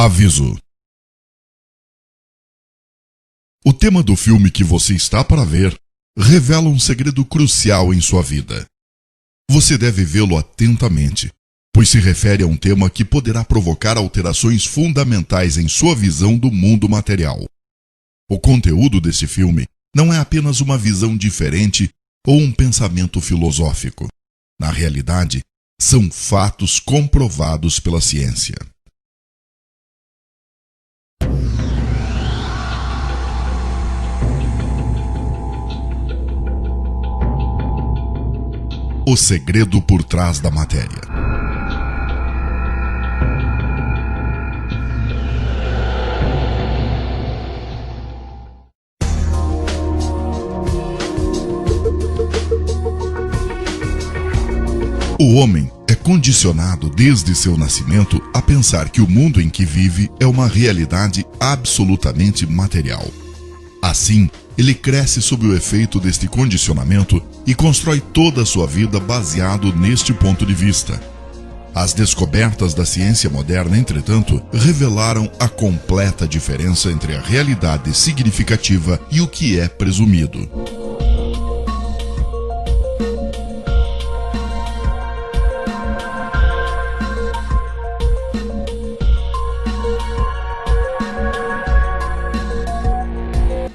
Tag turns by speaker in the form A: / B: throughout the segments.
A: Aviso. O tema do filme que você está para ver revela um segredo crucial em sua vida. Você deve vê-lo atentamente, pois se refere a um tema que poderá provocar alterações fundamentais em sua visão do mundo material. O conteúdo desse filme não é apenas uma visão diferente ou um pensamento filosófico. Na realidade, são fatos comprovados pela ciência. O segredo por trás da matéria. O homem é condicionado desde seu nascimento a pensar que o mundo em que vive é uma realidade absolutamente material. Assim, ele cresce sob o efeito deste condicionamento e constrói toda a sua vida baseado neste ponto de vista. As descobertas da ciência moderna, entretanto, revelaram a completa diferença entre a realidade significativa e o que é presumido.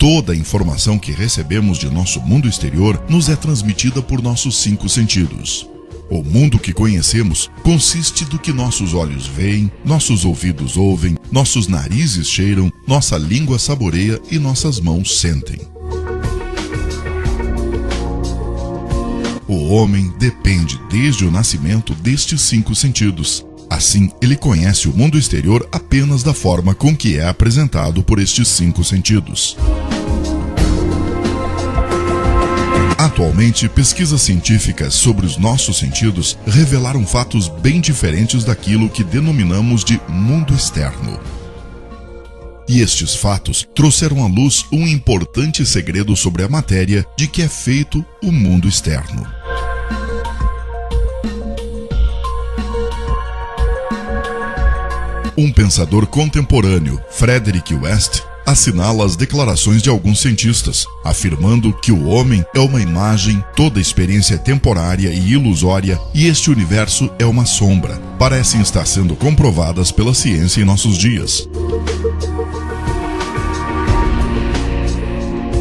A: Toda a informação que recebemos de nosso mundo exterior nos é transmitida por nossos 5 sentidos. O mundo que conhecemos consiste do que nossos olhos veem, nossos ouvidos ouvem, nossos narizes cheiram, nossa língua saboreia e nossas mãos sentem. O homem depende desde o nascimento destes 5 sentidos. Assim, ele conhece o mundo exterior apenas da forma com que é apresentado por estes 5 sentidos. Atualmente, pesquisas científicas sobre os nossos sentidos revelaram fatos bem diferentes daquilo que denominamos de mundo externo. E estes fatos trouxeram à luz um importante segredo sobre a matéria de que é feito o mundo externo. Um pensador contemporâneo, Frederick West, assinala as declarações de alguns cientistas, afirmando que o homem é uma imagem, toda experiência é temporária e ilusória, e este universo é uma sombra. Parecem estar sendo comprovadas pela ciência em nossos dias.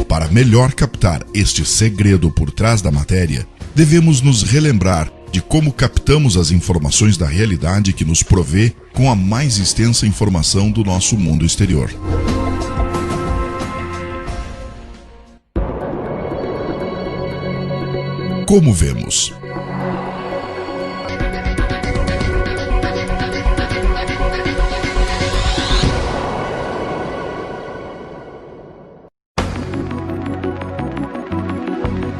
A: Para melhor captar este segredo por trás da matéria, devemos nos relembrar de como captamos as informações da realidade que nos provê com a mais extensa informação do nosso mundo exterior. Como vemos?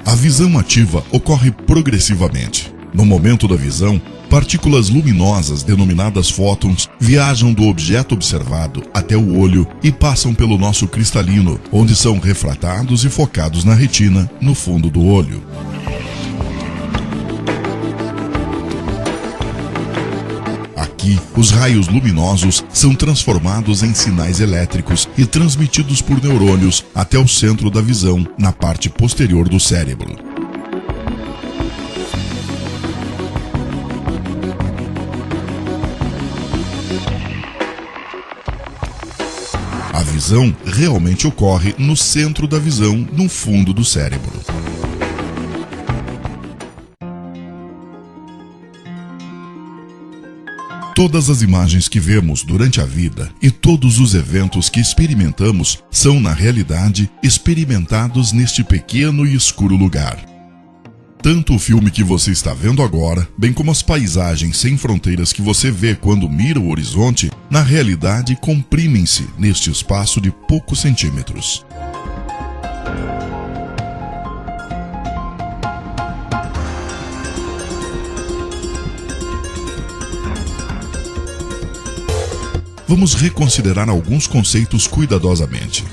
A: A visão ativa ocorre progressivamente. No momento da visão, partículas luminosas denominadas fótons viajam do objeto observado até o olho e passam pelo nosso cristalino, onde são refratados e focados na retina, no fundo do olho. Aqui, os raios luminosos são transformados em sinais elétricos e transmitidos por neurônios até o centro da visão, na parte posterior do cérebro. A visão realmente ocorre no centro da visão, no fundo do cérebro. Todas as imagens que vemos durante a vida e todos os eventos que experimentamos são, na realidade, experimentados neste pequeno e escuro lugar. Tanto o filme que você está vendo agora, bem como as paisagens sem fronteiras que você vê quando mira o horizonte, na realidade comprimem-se neste espaço de poucos centímetros. Vamos reconsiderar alguns conceitos cuidadosamente.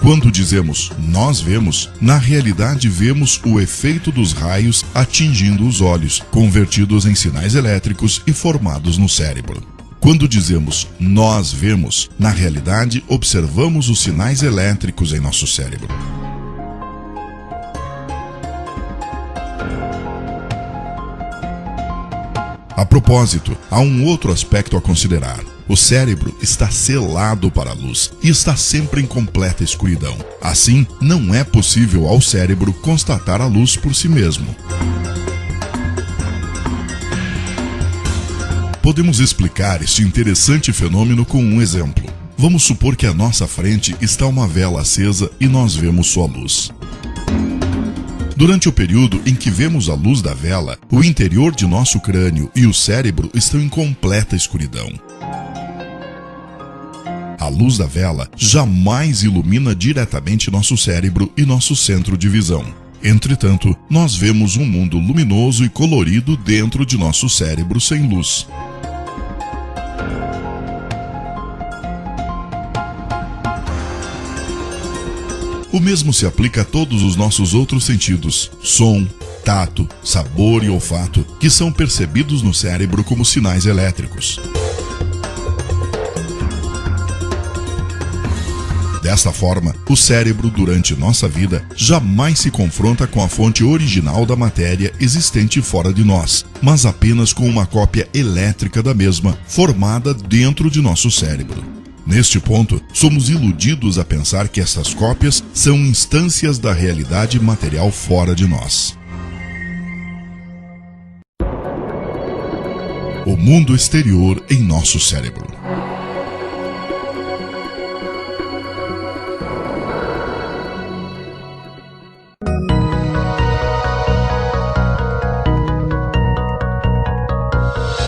A: Quando dizemos nós vemos, na realidade vemos o efeito dos raios atingindo os olhos, convertidos em sinais elétricos e formados no cérebro. Quando dizemos nós vemos, na realidade observamos os sinais elétricos em nosso cérebro. A propósito, há um outro aspecto a considerar. O cérebro está selado para a luz e está sempre em completa escuridão. Assim, não é possível ao cérebro constatar a luz por si mesmo. Podemos explicar este interessante fenômeno com um exemplo. Vamos supor que à nossa frente está uma vela acesa e nós vemos sua luz. Durante o período em que vemos a luz da vela, o interior de nosso crânio e o cérebro estão em completa escuridão. A luz da vela jamais ilumina diretamente nosso cérebro e nosso centro de visão. Entretanto, nós vemos um mundo luminoso e colorido dentro de nosso cérebro sem luz. O mesmo se aplica a todos os nossos outros sentidos: som, tato, sabor e olfato, que são percebidos no cérebro como sinais elétricos. Desta forma, o cérebro, durante nossa vida, jamais se confronta com a fonte original da matéria existente fora de nós, mas apenas com uma cópia elétrica da mesma, formada dentro de nosso cérebro. Neste ponto, somos iludidos a pensar que essas cópias são instâncias da realidade material fora de nós. O mundo exterior em nosso cérebro.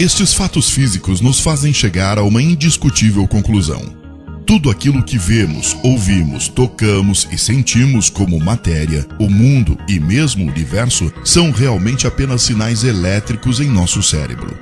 A: Estes fatos físicos nos fazem chegar a uma indiscutível conclusão. Tudo aquilo que vemos, ouvimos, tocamos e sentimos como matéria, o mundo e mesmo o universo são realmente apenas sinais elétricos em nosso cérebro.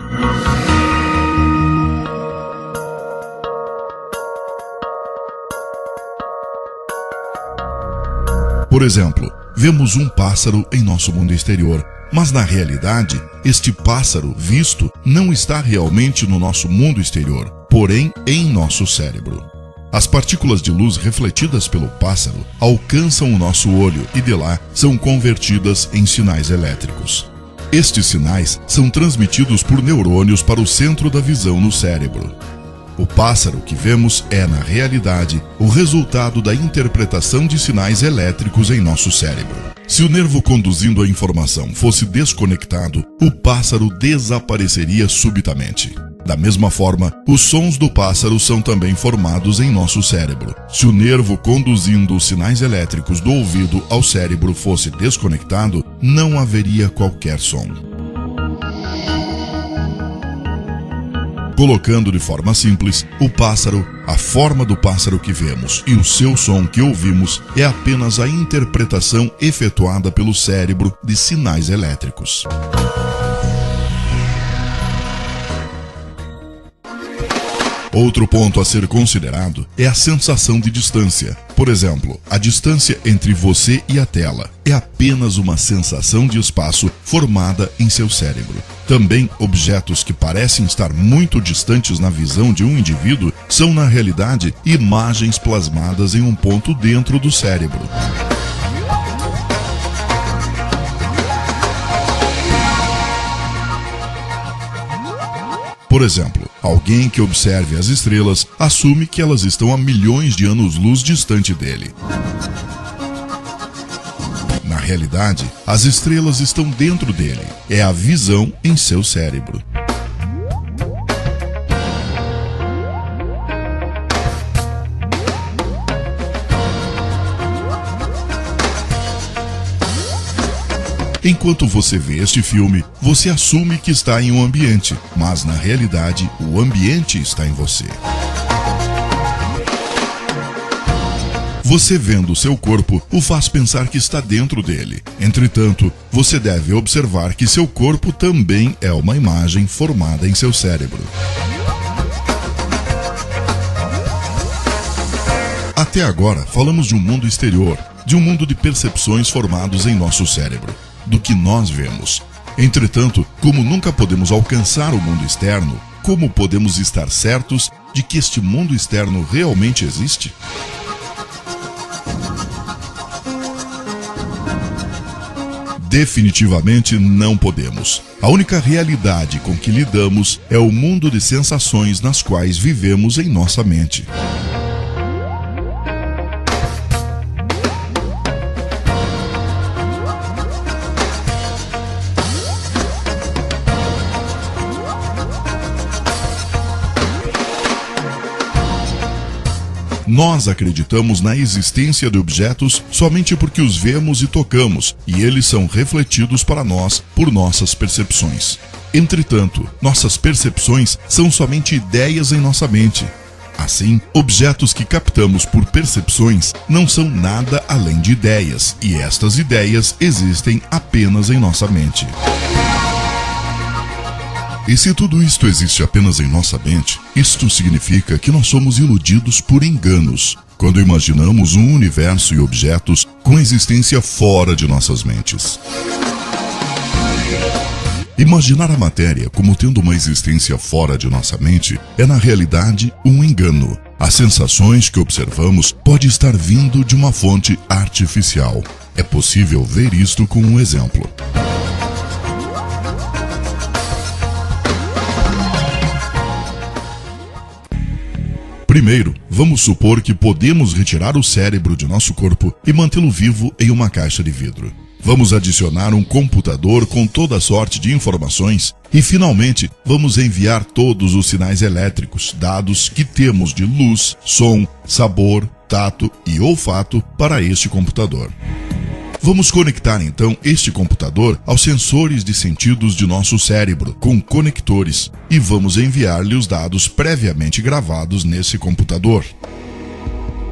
A: Por exemplo, vemos um pássaro em nosso mundo exterior, mas na realidade, este pássaro visto não está realmente no nosso mundo exterior, porém em nosso cérebro. As partículas de luz refletidas pelo pássaro alcançam o nosso olho e de lá são convertidas em sinais elétricos. Estes sinais são transmitidos por neurônios para o centro da visão no cérebro. O pássaro que vemos é, na realidade, o resultado da interpretação de sinais elétricos em nosso cérebro. Se o nervo conduzindo a informação fosse desconectado, o pássaro desapareceria subitamente. Da mesma forma, os sons do pássaro são também formados em nosso cérebro. Se o nervo conduzindo os sinais elétricos do ouvido ao cérebro fosse desconectado, não haveria qualquer som. Colocando de forma simples, o pássaro, a forma do pássaro que vemos e o seu som que ouvimos é apenas a interpretação efetuada pelo cérebro de sinais elétricos. Outro ponto a ser considerado é a sensação de distância. Por exemplo, a distância entre você e a tela é apenas uma sensação de espaço formada em seu cérebro. Também, objetos que parecem estar muito distantes na visão de um indivíduo são, na realidade, imagens plasmadas em um ponto dentro do cérebro. Por exemplo, alguém que observe as estrelas assume que elas estão a milhões de anos-luz distante dele. Na realidade, as estrelas estão dentro dele. É a visão em seu cérebro. Enquanto você vê este filme, você assume que está em um ambiente, mas na realidade, o ambiente está em você. Você vendo seu corpo o faz pensar que está dentro dele. Entretanto, você deve observar que seu corpo também é uma imagem formada em seu cérebro. Até agora, falamos de um mundo exterior, de um mundo de percepções formados em nosso cérebro, do que nós vemos. Entretanto, como nunca podemos alcançar o mundo externo, como podemos estar certos de que este mundo externo realmente existe? Definitivamente não podemos. A única realidade com que lidamos é o mundo de sensações nas quais vivemos em nossa mente. Nós acreditamos na existência de objetos somente porque os vemos e tocamos, e eles são refletidos para nós por nossas percepções. Entretanto, nossas percepções são somente ideias em nossa mente. Assim, objetos que captamos por percepções não são nada além de ideias, e estas ideias existem apenas em nossa mente. E se tudo isto existe apenas em nossa mente, isto significa que nós somos iludidos por enganos, quando imaginamos um universo e objetos com existência fora de nossas mentes. Imaginar a matéria como tendo uma existência fora de nossa mente é, na realidade, um engano. As sensações que observamos podem estar vindo de uma fonte artificial. É possível ver isto com um exemplo. Primeiro, vamos supor que podemos retirar o cérebro de nosso corpo e mantê-lo vivo em uma caixa de vidro. Vamos adicionar um computador com toda sorte de informações e, finalmente, vamos enviar todos os sinais elétricos, dados que temos de luz, som, sabor, tato e olfato para este computador. Vamos conectar então este computador aos sensores de sentidos de nosso cérebro com conectores e vamos enviar-lhe os dados previamente gravados nesse computador.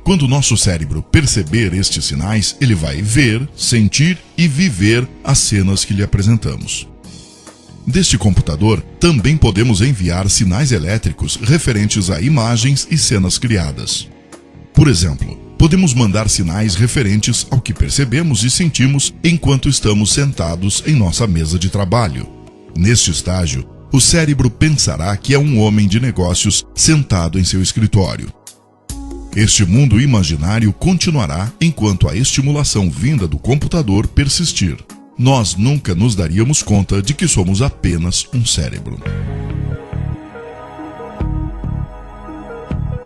A: Quando nosso cérebro perceber estes sinais, ele vai ver, sentir e viver as cenas que lhe apresentamos. Deste computador, também podemos enviar sinais elétricos referentes a imagens e cenas criadas. Por exemplo, podemos mandar sinais referentes ao que percebemos e sentimos enquanto estamos sentados em nossa mesa de trabalho. Neste estágio, o cérebro pensará que é um homem de negócios sentado em seu escritório. Este mundo imaginário continuará enquanto a estimulação vinda do computador persistir. Nós nunca nos daríamos conta de que somos apenas um cérebro.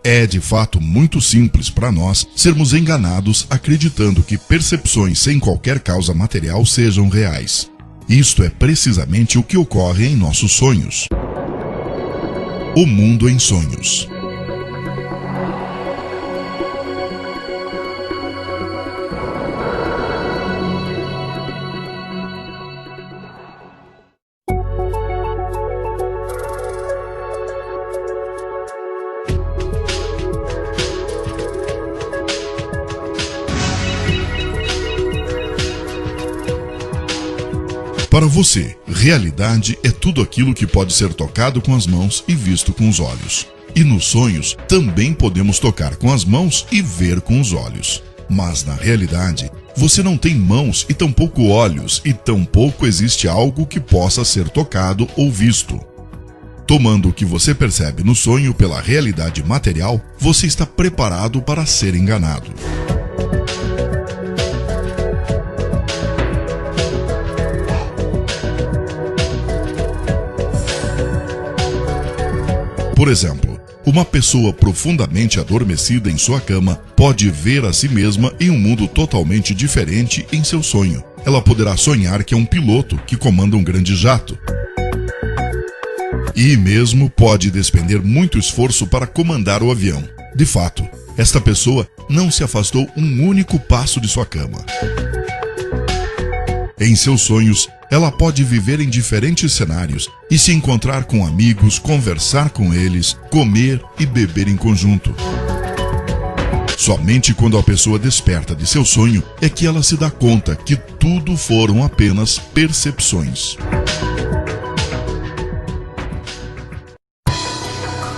A: É de fato muito simples para nós sermos enganados acreditando que percepções sem qualquer causa material sejam reais. Isto é precisamente o que ocorre em nossos sonhos. O mundo em sonhos. Para você, realidade é tudo aquilo que pode ser tocado com as mãos e visto com os olhos. E nos sonhos, também podemos tocar com as mãos e ver com os olhos. Mas na realidade, você não tem mãos e tampouco olhos, e tampouco existe algo que possa ser tocado ou visto. Tomando o que você percebe no sonho pela realidade material, você está preparado para ser enganado. Por exemplo, uma pessoa profundamente adormecida em sua cama pode ver a si mesma em um mundo totalmente diferente em seu sonho. Ela poderá sonhar que é um piloto que comanda um grande jato. E mesmo pode despender muito esforço para comandar o avião. De fato, esta pessoa não se afastou um único passo de sua cama. Em seus sonhos, ela pode viver em diferentes cenários e se encontrar com amigos, conversar com eles, comer e beber em conjunto. Somente quando a pessoa desperta de seu sonho é que ela se dá conta que tudo foram apenas percepções.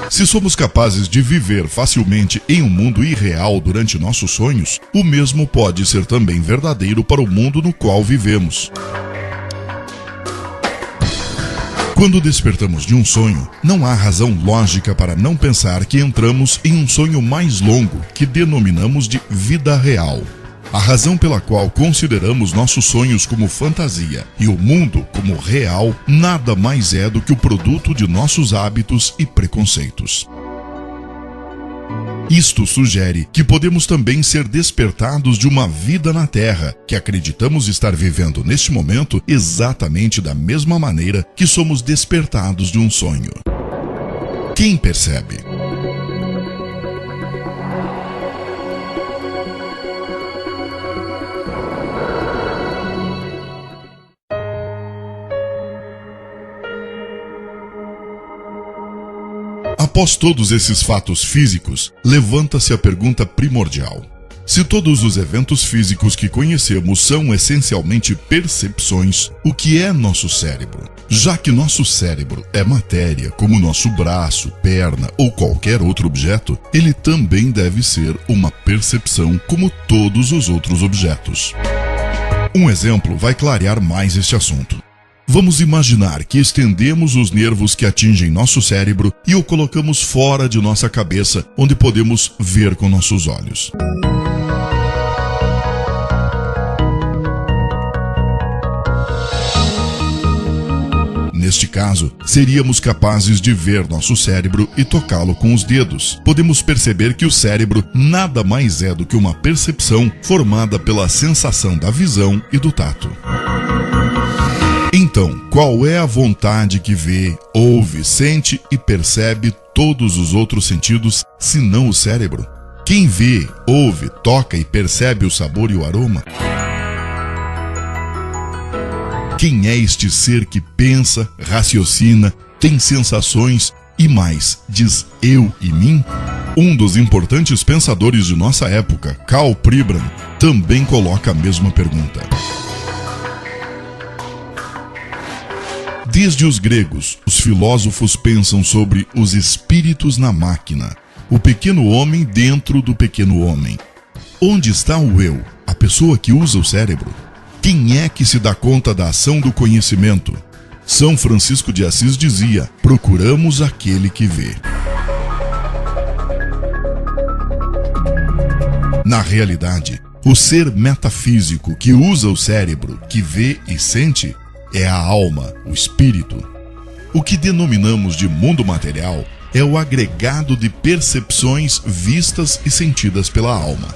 A: Se somos capazes de viver facilmente em um mundo irreal durante nossos sonhos, o mesmo pode ser também verdadeiro para o mundo no qual vivemos. Quando despertamos de um sonho, não há razão lógica para não pensar que entramos em um sonho mais longo, que denominamos de vida real. A razão pela qual consideramos nossos sonhos como fantasia e o mundo como real nada mais é do que o produto de nossos hábitos e preconceitos. Isto sugere que podemos também ser despertados de uma vida na Terra, que acreditamos estar vivendo neste momento exatamente da mesma maneira que somos despertados de um sonho. Quem percebe? Após todos esses fatos físicos, levanta-se a pergunta primordial. Se todos os eventos físicos que conhecemos são essencialmente percepções, o que é nosso cérebro? Já que nosso cérebro é matéria, como nosso braço, perna ou qualquer outro objeto, ele também deve ser uma percepção como todos os outros objetos. Um exemplo vai clarear mais este assunto. Vamos imaginar que estendemos os nervos que atingem nosso cérebro e o colocamos fora de nossa cabeça, onde podemos ver com nossos olhos. Neste caso, seríamos capazes de ver nosso cérebro e tocá-lo com os dedos. Podemos perceber que o cérebro nada mais é do que uma percepção formada pela sensação da visão e do tato. Então, qual é a vontade que vê, ouve, sente e percebe todos os outros sentidos, senão o cérebro? Quem vê, ouve, toca e percebe o sabor e o aroma? Quem é este ser que pensa, raciocina, tem sensações e mais, diz eu e mim? Um dos importantes pensadores de nossa época, Karl Pribram, também coloca a mesma pergunta. Desde os gregos, os filósofos pensam sobre os espíritos na máquina, o pequeno homem dentro do pequeno homem. Onde está o eu, a pessoa que usa o cérebro? Quem é que se dá conta da ação do conhecimento? São Francisco de Assis dizia: procuramos aquele que vê. Na realidade, o ser metafísico que usa o cérebro, que vê e sente, é a alma, o espírito. O que denominamos de mundo material é o agregado de percepções vistas e sentidas pela alma.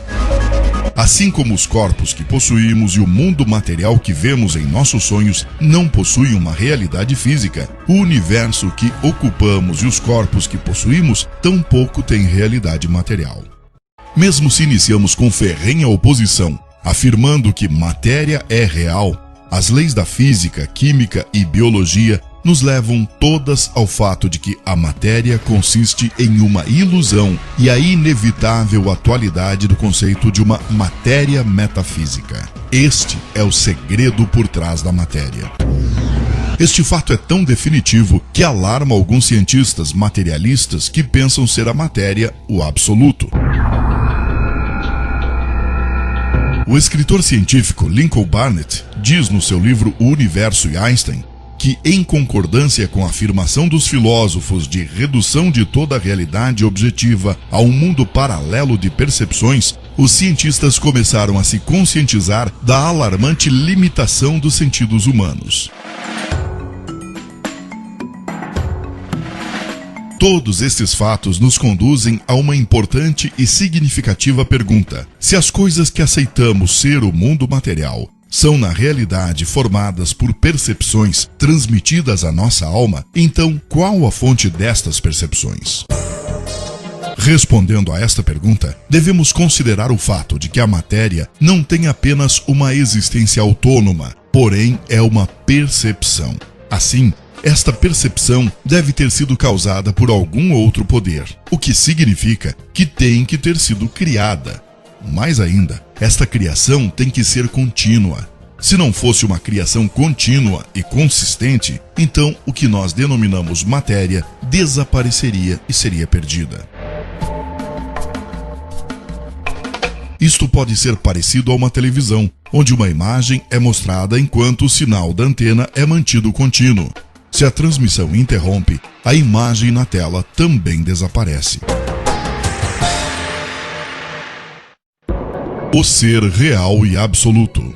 A: Assim como os corpos que possuímos e o mundo material que vemos em nossos sonhos não possuem uma realidade física, o universo que ocupamos e os corpos que possuímos tampouco têm realidade material. Mesmo se iniciamos com ferrenha oposição, afirmando que matéria é real, as leis da física, química e biologia nos levam todas ao fato de que a matéria consiste em uma ilusão e a inevitável atualidade do conceito de uma matéria metafísica. Este é o segredo por trás da matéria. Este fato é tão definitivo que alarma alguns cientistas materialistas que pensam ser a matéria o absoluto. O escritor científico Lincoln Barnett diz no seu livro O Universo e Einstein que, em concordância com a afirmação dos filósofos de redução de toda a realidade objetiva a um mundo paralelo de percepções, os cientistas começaram a se conscientizar da alarmante limitação dos sentidos humanos. Todos estes fatos nos conduzem a uma importante e significativa pergunta: se as coisas que aceitamos ser o mundo material são na realidade formadas por percepções transmitidas à nossa alma, então qual a fonte destas percepções? Respondendo a esta pergunta, devemos considerar o fato de que a matéria não tem apenas uma existência autônoma, porém é uma percepção. Assim, esta percepção deve ter sido causada por algum outro poder, o que significa que tem que ter sido criada. Mais ainda, esta criação tem que ser contínua. Se não fosse uma criação contínua e consistente, então o que nós denominamos matéria desapareceria e seria perdida. Isto pode ser parecido a uma televisão, onde uma imagem é mostrada enquanto o sinal da antena é mantido contínuo. Se a transmissão interrompe, a imagem na tela também desaparece. O ser real e absoluto.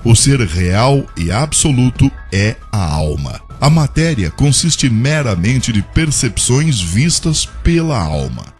A: O ser real e absoluto é a alma. A matéria consiste meramente de percepções vistas pela alma.